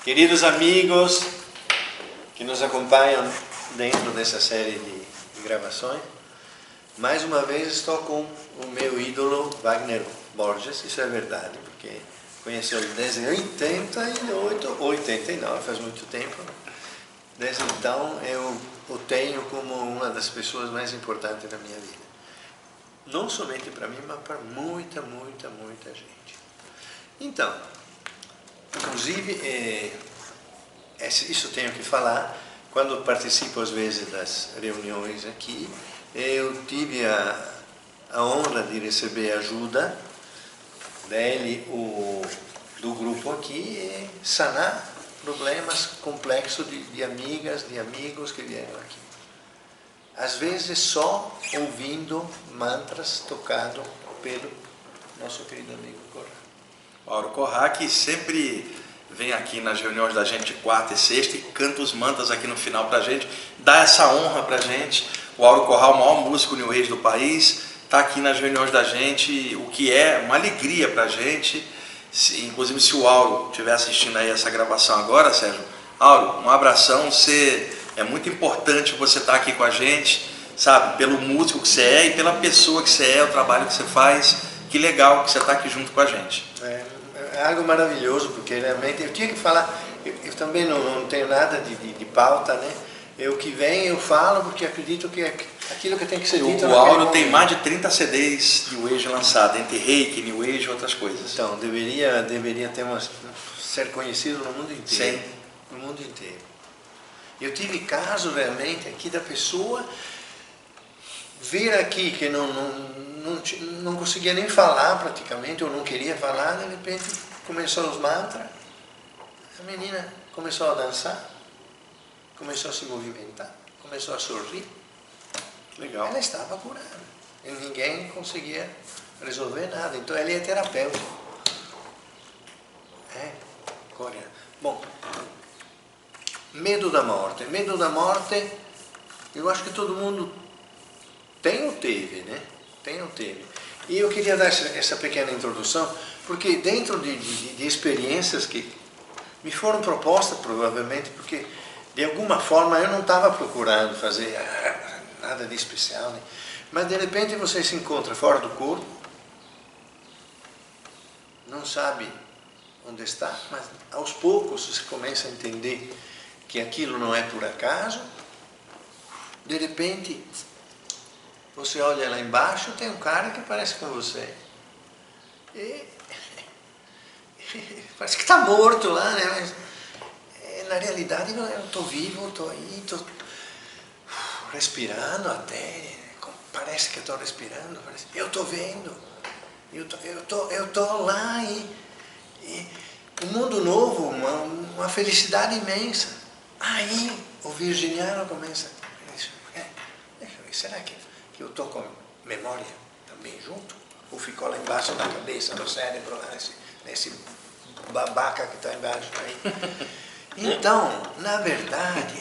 Queridos amigos que nos acompanham dentro dessa série de gravações, mais uma vez estou com o meu ídolo Wagner Borges. Isso é verdade, porque conheci ele desde 88, 89, faz muito tempo. Desde então eu o tenho como uma das pessoas mais importantes da minha vida. Não somente para mim, mas para muita gente. Então, inclusive, isso tenho que falar, quando participo às vezes das reuniões aqui, eu tive a honra de receber ajuda dele, do grupo aqui, e sanar problemas complexos de amigas, de amigos que vieram aqui. Às vezes só ouvindo mantras tocados pelo nosso querido amigo Corrá. Auro Corrá, que sempre vem aqui nas reuniões da gente de quarta e sexta e canta os mantras aqui no final pra gente, dá essa honra pra gente. O Auro Corrá, o maior músico New Age do país, está aqui nas reuniões da gente, o que é uma alegria pra gente. Inclusive, se o Auro estiver assistindo aí essa gravação agora, Sérgio, Auro, um abração. É muito importante você estar aqui com a gente, sabe, pelo músico que você é e pela pessoa que você é, o trabalho que você faz. Que legal que você está aqui junto com a gente. É algo maravilhoso, porque realmente eu tinha que falar, eu também não tenho nada de pauta, né? O que vem eu falo porque acredito que aquilo que tem que ser dito. O Auro tem mais de 30 CDs New Age lançados, entre Reiki, New Age e outras coisas. Então, deveria ser conhecido no mundo inteiro. Sim. No mundo inteiro. Eu tive caso realmente aqui da pessoa vir aqui que não conseguia nem falar praticamente, ou não queria falar, de repente começou os mantras, a menina começou a dançar, começou a se movimentar, começou a sorrir. Legal. Ela estava curada e ninguém conseguia resolver nada, então ele é terapeuta. Coreano. Bom, medo da morte. Medo da morte, eu acho que todo mundo tem ou teve, né? Tem ou teve. E eu queria dar essa pequena introdução, porque dentro de experiências que me foram propostas, provavelmente, porque de alguma forma eu não estava procurando fazer nada de especial, né? Mas de repente você se encontra fora do corpo, não sabe onde está, mas aos poucos você começa a entender que aquilo não é por acaso. De repente você olha lá embaixo, tem um cara que parece com você. E parece que está morto lá, né? Mas na realidade eu estou vivo, estou aí, estou respirando até. Parece que estou respirando, eu estou vendo. Eu estou lá e um mundo novo, uma felicidade imensa. Aí o virginiano começa a será que eu estou com memória também junto? Ou ficou lá embaixo da cabeça, no cérebro, nesse babaca que está embaixo aí? Então, na verdade,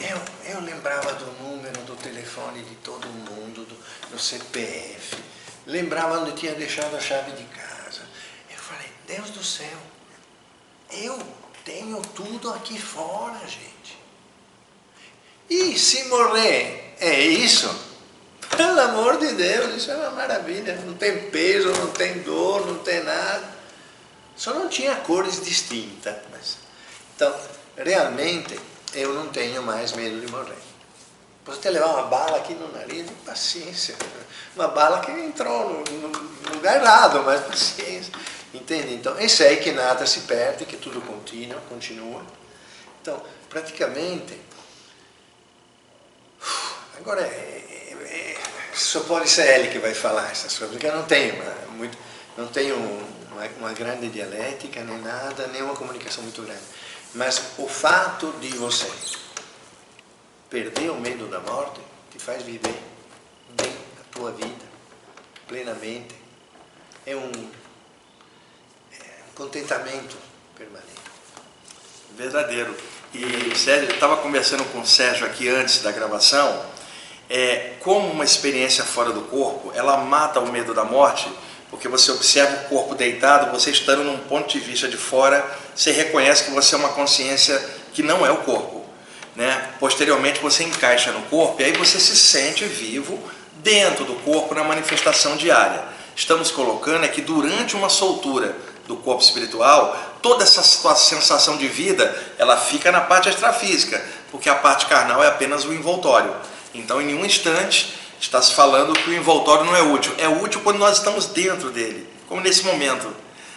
eu lembrava do número do telefone de todo mundo, do CPF, lembrava onde tinha deixado a chave de casa. Eu falei, Deus do céu, eu tenho tudo aqui fora, gente. E se morrer, é isso? Pelo amor de Deus, isso é uma maravilha. Não tem peso, não tem dor, não tem nada. Só não tinha cores distintas. Então, realmente, eu não tenho mais medo de morrer. Você levar uma bala aqui no nariz, paciência. Uma bala que entrou no lugar errado, mas paciência. Entende? Então, eu sei que nada se perde, que tudo continua. Então, praticamente, agora só pode ser ele que vai falar essas coisas, porque eu não tenho uma grande dialética, nem nada, nem uma comunicação muito grande. Mas o fato de você perder o medo da morte te faz viver bem a tua vida, plenamente. É um contentamento permanente. Verdadeiro. E Sérgio, eu estava conversando com o Sérgio aqui antes da gravação, como uma experiência fora do corpo, ela mata o medo da morte, porque você observa o corpo deitado, você estando num ponto de vista de fora, você reconhece que você é uma consciência que não é o corpo, né? Posteriormente você encaixa no corpo e aí você se sente vivo dentro do corpo na manifestação diária. Estamos colocando é que durante uma soltura do corpo espiritual, toda essa sensação de vida, ela fica na parte extrafísica, porque a parte carnal é apenas o envoltório. Então, em nenhum instante, está se falando que o envoltório não é útil. É útil quando nós estamos dentro dele, como nesse momento.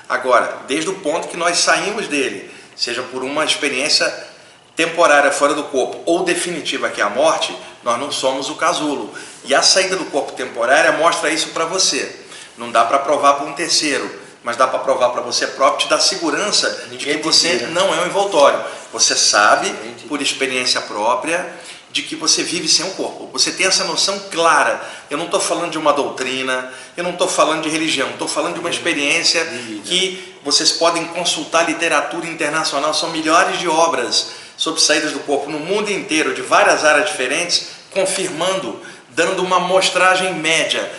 Agora, desde o ponto que nós saímos dele, seja por uma experiência temporária fora do corpo ou definitiva, que é a morte, nós não somos o casulo. E a saída do corpo temporária mostra isso para você. Não dá para provar para um terceiro, mas dá para provar para você próprio, te dá segurança de que você não é um envoltório. Você sabe, por experiência própria, de que você vive sem o corpo. Você tem essa noção clara. Eu não estou falando de uma doutrina, eu não estou falando de religião, estou falando de uma experiência que vocês podem consultar literatura internacional, são milhares de obras sobre saídas do corpo no mundo inteiro, de várias áreas diferentes, confirmando, dando uma amostragem média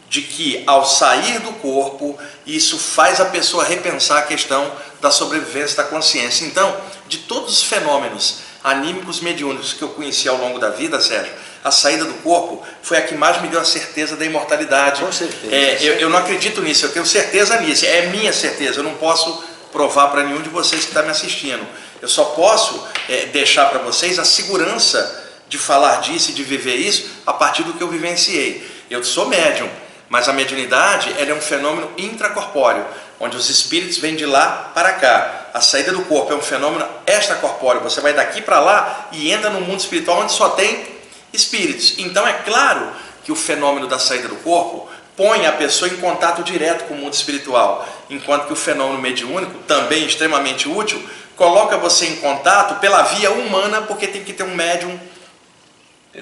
de que ao sair do corpo, isso faz a pessoa repensar a questão da sobrevivência da consciência. Então, de todos os fenômenos anímicos mediúnicos que eu conheci ao longo da vida, Sérgio, a saída do corpo foi a que mais me deu a certeza da imortalidade. Com certeza. Eu não acredito nisso, eu tenho certeza nisso, é minha certeza, eu não posso provar para nenhum de vocês que está me assistindo. Eu só posso deixar para vocês a segurança de falar disso e de viver isso a partir do que eu vivenciei. Eu sou médium, mas a mediunidade ela é um fenômeno intracorpóreo, onde os espíritos vêm de lá para cá. A saída do corpo é um fenômeno extracorpóreo. Você vai daqui para lá e entra no mundo espiritual onde só tem espíritos. Então é claro que o fenômeno da saída do corpo põe a pessoa em contato direto com o mundo espiritual, enquanto que o fenômeno mediúnico, também extremamente útil, coloca você em contato pela via humana, porque tem que ter um médium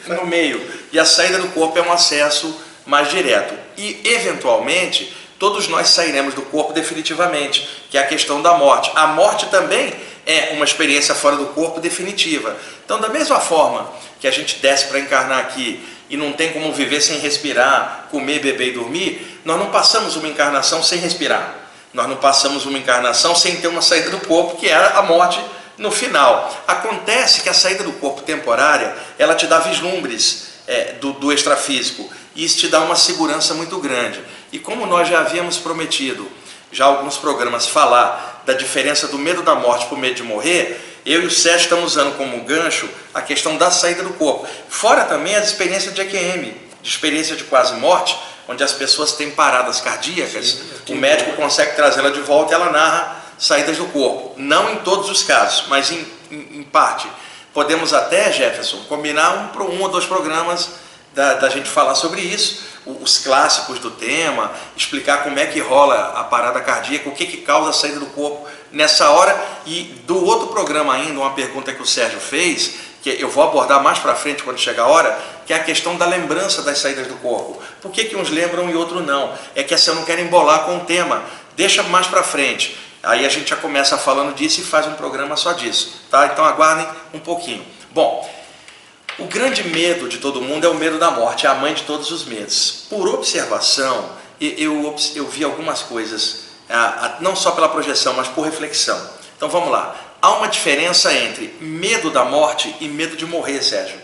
no meio. E a saída do corpo é um acesso mais direto. E, eventualmente, todos nós sairemos do corpo definitivamente, que é a questão da morte. A morte também é uma experiência fora do corpo definitiva. Então, da mesma forma que a gente desce para encarnar aqui e não tem como viver sem respirar, comer, beber e dormir, nós não passamos uma encarnação sem respirar. Nós não passamos uma encarnação sem ter uma saída do corpo, que é a morte no final. Acontece que a saída do corpo temporária, ela te dá vislumbres do extrafísico, e isso te dá uma segurança muito grande. E como nós já havíamos prometido, já alguns programas, falar da diferença do medo da morte para o medo de morrer, eu e o Sérgio estamos usando como gancho a questão da saída do corpo. Fora também as experiências de EQM, de experiência de quase morte, onde as pessoas têm paradas cardíacas, o médico consegue trazê-la de volta e ela narra saídas do corpo. Não em todos os casos, mas em parte. Podemos até, Jefferson, combinar um ou dois programas da gente falar sobre isso, os clássicos do tema, explicar como é que rola a parada cardíaca, o que causa a saída do corpo nessa hora. E do outro programa ainda, uma pergunta que o Sérgio fez, que eu vou abordar mais para frente quando chegar a hora, que é a questão da lembrança das saídas do corpo. Por que uns lembram e outros não? É que assim, eu não quero embolar com o tema, deixa mais para frente. Aí a gente já começa falando disso e faz um programa só disso, tá? Então aguardem um pouquinho. Bom, o grande medo de todo mundo é o medo da morte, é a mãe de todos os medos. Por observação, eu vi algumas coisas, não só pela projeção, mas por reflexão. Então vamos lá. Há uma diferença entre medo da morte e medo de morrer, Sérgio.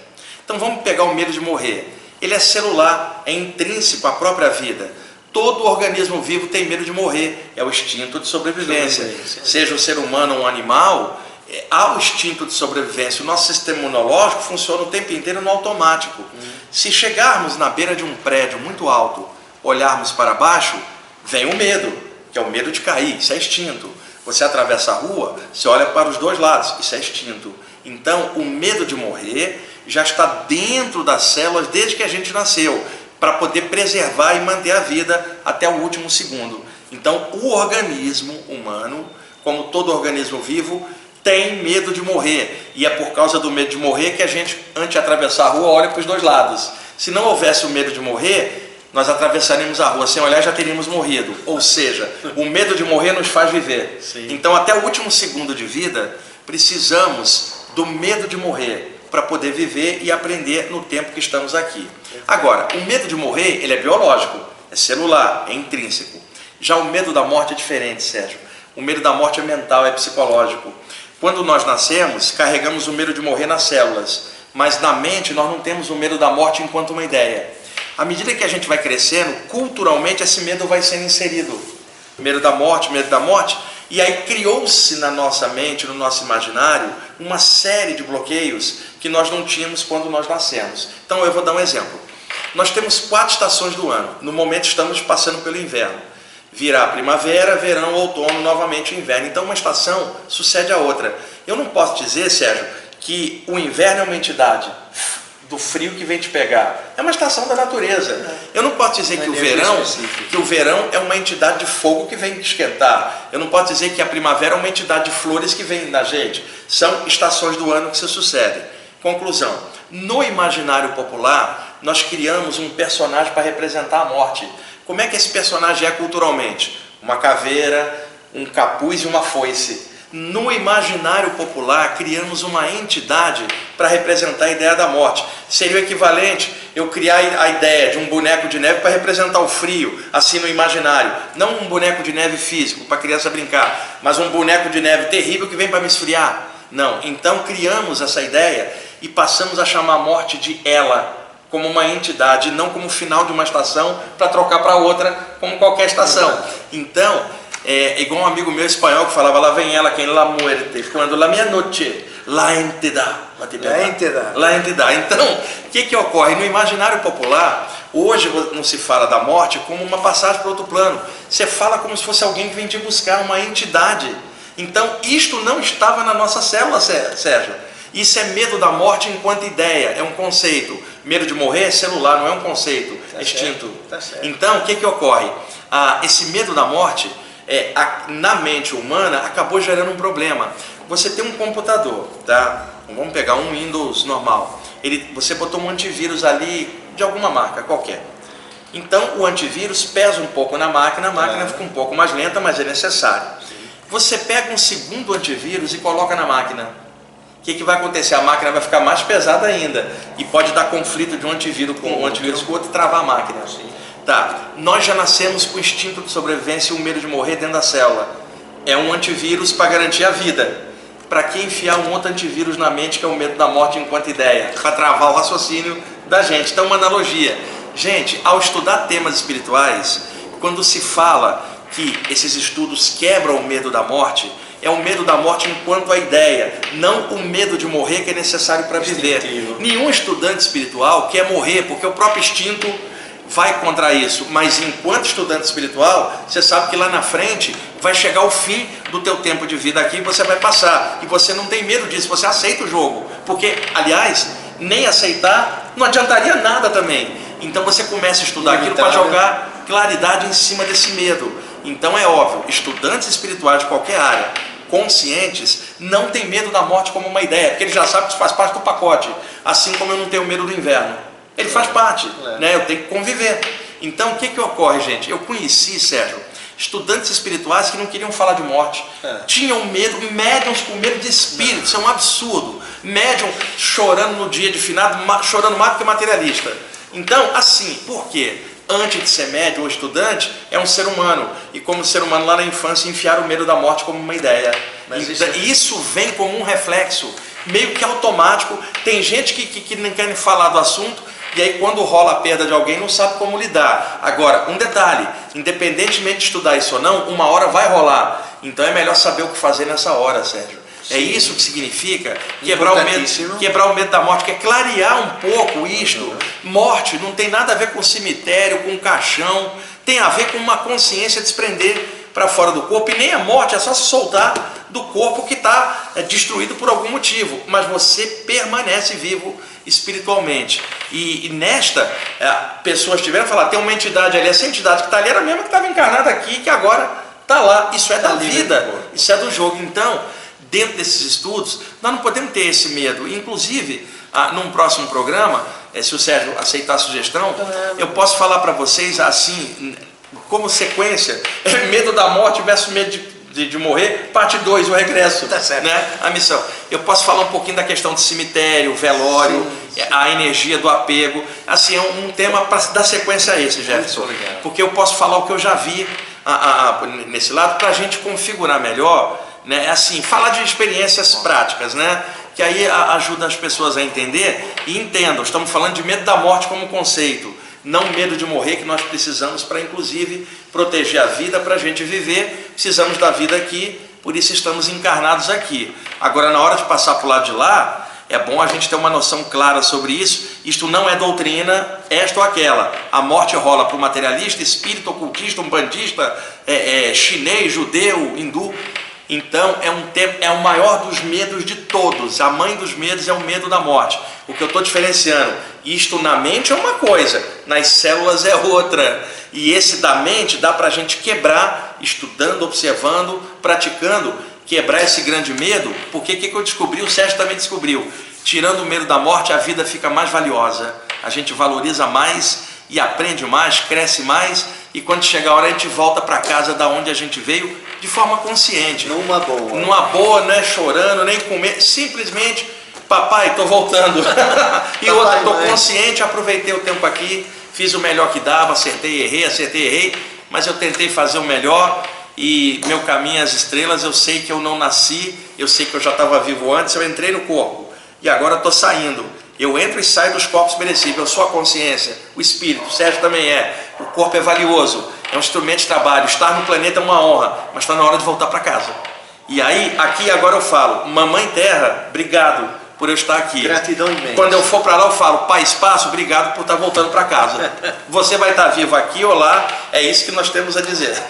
Então vamos pegar o medo de morrer. Ele é celular, é intrínseco à própria vida. Todo organismo vivo tem medo de morrer, é o instinto de sobrevivência. Seja o ser humano ou um animal, há o instinto de sobrevivência. O nosso sistema imunológico funciona o tempo inteiro no automático. Se chegarmos na beira de um prédio muito alto, olharmos para baixo, vem o medo, que é o medo de cair, isso é instinto. Você atravessa a rua, você olha para os dois lados, isso é instinto. Então, o medo de morrer já está dentro das células desde que a gente nasceu, para poder preservar e manter a vida até o último segundo. Então, o organismo humano, como todo organismo vivo, tem medo de morrer. E é por causa do medo de morrer que a gente, antes de atravessar a rua, olha para os dois lados. Se não houvesse o medo de morrer, nós atravessaríamos a rua sem olhar, já teríamos morrido. Ou seja, o medo de morrer nos faz viver. Sim. Então, até o último segundo de vida, precisamos do medo de morrer para poder viver e aprender no tempo que estamos aqui. Agora, o medo de morrer, ele é biológico, é celular, é intrínseco. Já o medo da morte é diferente, Sérgio. O medo da morte é mental, é psicológico. Quando nós nascemos, carregamos o medo de morrer nas células, mas na mente nós não temos o medo da morte enquanto uma ideia. À medida que a gente vai crescendo, culturalmente esse medo vai sendo inserido. Medo da morte, e aí criou-se na nossa mente, no nosso imaginário, uma série de bloqueios que nós não tínhamos quando nós nascemos. Então eu vou dar um exemplo. Nós temos 4 estações do ano. No momento estamos passando pelo inverno. Virá primavera, verão, outono, novamente inverno. Então uma estação sucede a outra. Eu não posso dizer, Sérgio, que o inverno é uma entidade do frio que vem te pegar. É uma estação da natureza. Eu não posso dizer que o verão é uma entidade de fogo que vem te esquentar. Eu não posso dizer que a primavera é uma entidade de flores que vem na gente. São estações do ano que se sucedem. Conclusão. No imaginário popular, nós criamos um personagem para representar a morte. Como é que esse personagem é culturalmente? Uma caveira, um capuz e uma foice. No imaginário popular, criamos uma entidade para representar a ideia da morte. Seria o equivalente eu criar a ideia de um boneco de neve para representar o frio, assim no imaginário. Não um boneco de neve físico, para a criança brincar, mas um boneco de neve terrível que vem para me esfriar. Não, então criamos essa ideia e passamos a chamar a morte de ela, como uma entidade, não como o final de uma estação para trocar para outra, como qualquer estação. Então, é igual um amigo meu espanhol que falava, lá vem ela, quem la muerte, quando la meia-noite, la entidad. La entidad. Então, o que ocorre? No imaginário popular, hoje não se fala da morte como uma passagem para outro plano. Você fala como se fosse alguém que vem te buscar, uma entidade. Então, isto não estava na nossa célula, Sérgio. Isso é medo da morte enquanto ideia, é um conceito. Medo de morrer é celular, não é um conceito, é instinto. Tá certo. Então, o que ocorre? Esse medo da morte, na mente humana, acabou gerando um problema. Você tem um computador, tá? Vamos pegar um Windows normal. Você botou um antivírus ali, de alguma marca, qualquer. Então, o antivírus pesa um pouco na máquina, a máquina fica um pouco mais lenta, mas é necessário. Você pega um segundo antivírus e coloca na máquina. O que vai acontecer? A máquina vai ficar mais pesada ainda e pode dar conflito de um antivírus com o outro e travar a máquina. Tá. Nós já nascemos com o instinto de sobrevivência e o medo de morrer dentro da célula. É um antivírus para garantir a vida. Para que enfiar um outro antivírus na mente que é o medo da morte enquanto ideia? Para travar o raciocínio da gente. Então, uma analogia. Gente, ao estudar temas espirituais, quando se fala que esses estudos quebram o medo da morte, é o medo da morte enquanto a ideia, não o medo de morrer que é necessário para viver. Nenhum estudante espiritual quer morrer, porque o próprio instinto vai contra isso. Mas enquanto estudante espiritual, você sabe que lá na frente vai chegar o fim do teu tempo de vida aqui, você vai passar. E você não tem medo disso, você aceita o jogo. Porque, aliás, nem aceitar não adiantaria nada também. Então você começa a estudar aquilo para jogar claridade em cima desse medo. Então é óbvio, estudantes espirituais de qualquer área, conscientes, não tem medo da morte como uma ideia, porque ele já sabe que isso faz parte do pacote, assim como eu não tenho medo do inverno. Ele faz parte, né? Eu tenho que conviver. Então o que ocorre, gente? Eu conheci, Sérgio, estudantes espirituais que não queriam falar de morte, tinham medo, médiums com medo de espírito, isso é um absurdo. Médium chorando no dia de finado, chorando mais do que materialista. Então, assim, por quê? Antes de ser médium ou estudante, é um ser humano. E como ser humano lá na infância, enfiaram o medo da morte como uma ideia. Mas isso vem como um reflexo, meio que automático. Tem gente que não quer falar do assunto, e aí quando rola a perda de alguém, não sabe como lidar. Agora, um detalhe, independentemente de estudar isso ou não, uma hora vai rolar. Então é melhor saber o que fazer nessa hora, Sérgio. É isso que significa quebrar o medo da morte, que é clarear um pouco isto. Morte não tem nada a ver com cemitério, com caixão, tem a ver com uma consciência desprender para fora do corpo, e nem a morte, é só se soltar do corpo que está destruído por algum motivo, mas você permanece vivo espiritualmente. E nesta, pessoas tiveram que falar, tem uma entidade ali, essa entidade que está ali era a mesma que estava encarnada aqui, que agora está lá. Isso é da vida, isso é do jogo. Então, dentro desses estudos, nós não podemos ter esse medo. Inclusive, num próximo programa, se o Sérgio aceitar a sugestão, eu posso falar para vocês assim, como sequência, medo da morte versus medo de morrer, parte 2, o regresso, né? A missão. Eu posso falar um pouquinho da questão do cemitério, velório, a energia do apego. Assim, é um tema para dar sequência a esse, Jefferson. Porque eu posso falar o que eu já vi nesse lado, para a gente configurar melhor né? É assim, falar de experiências práticas, né? Que aí ajuda as pessoas a entender e entendam. Estamos falando de medo da morte como conceito, não medo de morrer, que nós precisamos para, inclusive, proteger a vida, para a gente viver. Precisamos da vida aqui, por isso estamos encarnados aqui. Agora, na hora de passar para o lado de lá, é bom a gente ter uma noção clara sobre isso. Isto não é doutrina, esta ou aquela. A morte rola para o materialista, espírita, ocultista, umbandista, chinês, judeu, hindu. Então é o maior dos medos de todos. A mãe dos medos é o medo da morte. O que eu estou diferenciando, isto na mente é uma coisa, nas células é outra. E esse da mente dá para a gente quebrar, estudando, observando, praticando, quebrar esse grande medo. Porque o que eu descobri, o Sérgio também descobriu. Tirando o medo da morte, a vida fica mais valiosa. A gente valoriza mais e aprende mais, cresce mais. E quando chegar a hora, a gente volta para casa da onde a gente veio de forma consciente. Numa boa. Numa boa, não é chorando, nem com medo. Simplesmente, papai, estou voltando. E outra, estou consciente, aproveitei o tempo aqui, fiz o melhor que dava, acertei, errei. Mas eu tentei fazer o melhor. E meu caminho às estrelas, eu sei que eu não nasci, eu sei que eu já estava vivo antes, eu entrei no corpo. E agora estou saindo. Eu entro e saio dos corpos perecíveis. Eu sou a consciência, o espírito, o Sérgio também é. O corpo é valioso, é um instrumento de trabalho. Estar no planeta é uma honra, mas está na hora de voltar para casa. E aí, aqui agora eu falo, Mamãe Terra, obrigado por eu estar aqui. Gratidão imensa. Quando eu for para lá, eu falo, Pai Espaço, obrigado por estar voltando para casa. Você vai estar vivo aqui ou lá, é isso que nós temos a dizer.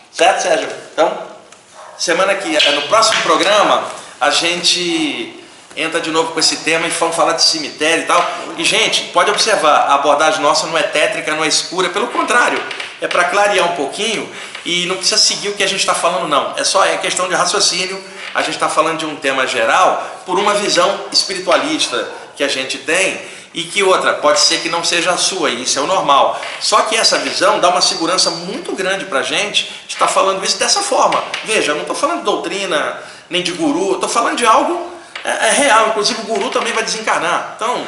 Certo, Sérgio? Então, semana que no próximo programa, a gente entra de novo com esse tema e vamos falar de cemitério e tal. E, gente, pode observar, a abordagem nossa não é tétrica, não é escura, pelo contrário, é para clarear um pouquinho e não precisa seguir o que a gente está falando, não. É questão de raciocínio. A gente está falando de um tema geral por uma visão espiritualista que a gente tem e que outra, pode ser que não seja a sua, e isso é o normal. Só que essa visão dá uma segurança muito grande para a gente de estar falando isso dessa forma. Veja, eu não estou falando de doutrina, nem de guru, estou falando de algo real. Inclusive o guru também vai desencarnar. Então,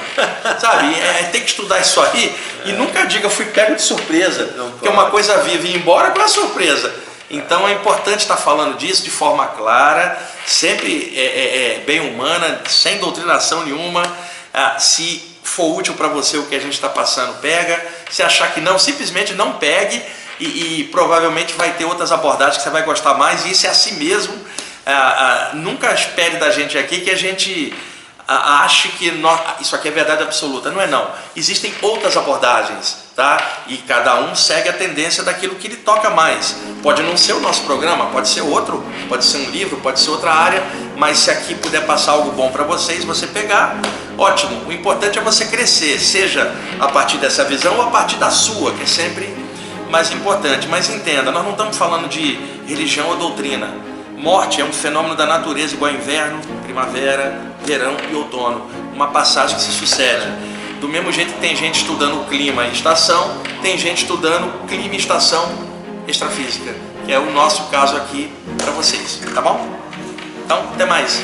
sabe, tem que estudar isso aí e nunca diga, fui pego de surpresa, porque uma coisa vive e ir embora com a surpresa. Então é importante estar falando disso de forma clara, sempre bem humana, sem doutrinação nenhuma. Se for útil para você o que a gente está passando, pega. Se achar que não, simplesmente não pegue e provavelmente vai ter outras abordagens que você vai gostar mais, e isso é assim mesmo. Nunca espere da gente aqui que a gente ache que isso aqui é verdade absoluta. Não é não. Existem outras abordagens, tá? E cada um segue a tendência daquilo que lhe toca mais. Pode não ser o nosso programa, pode ser outro, pode ser um livro, pode ser outra área, mas se aqui puder passar algo bom para vocês, você pegar, ótimo. O importante é você crescer, seja a partir dessa visão ou a partir da sua, que é sempre mais importante. Mas entenda, nós não estamos falando de religião ou doutrina. Morte é um fenômeno da natureza, igual inverno, primavera, verão e outono. Uma passagem que se sucede. Do mesmo jeito que tem gente estudando clima e estação, tem gente estudando clima e estação extrafísica, que é o nosso caso aqui para vocês, tá bom? Então, até mais.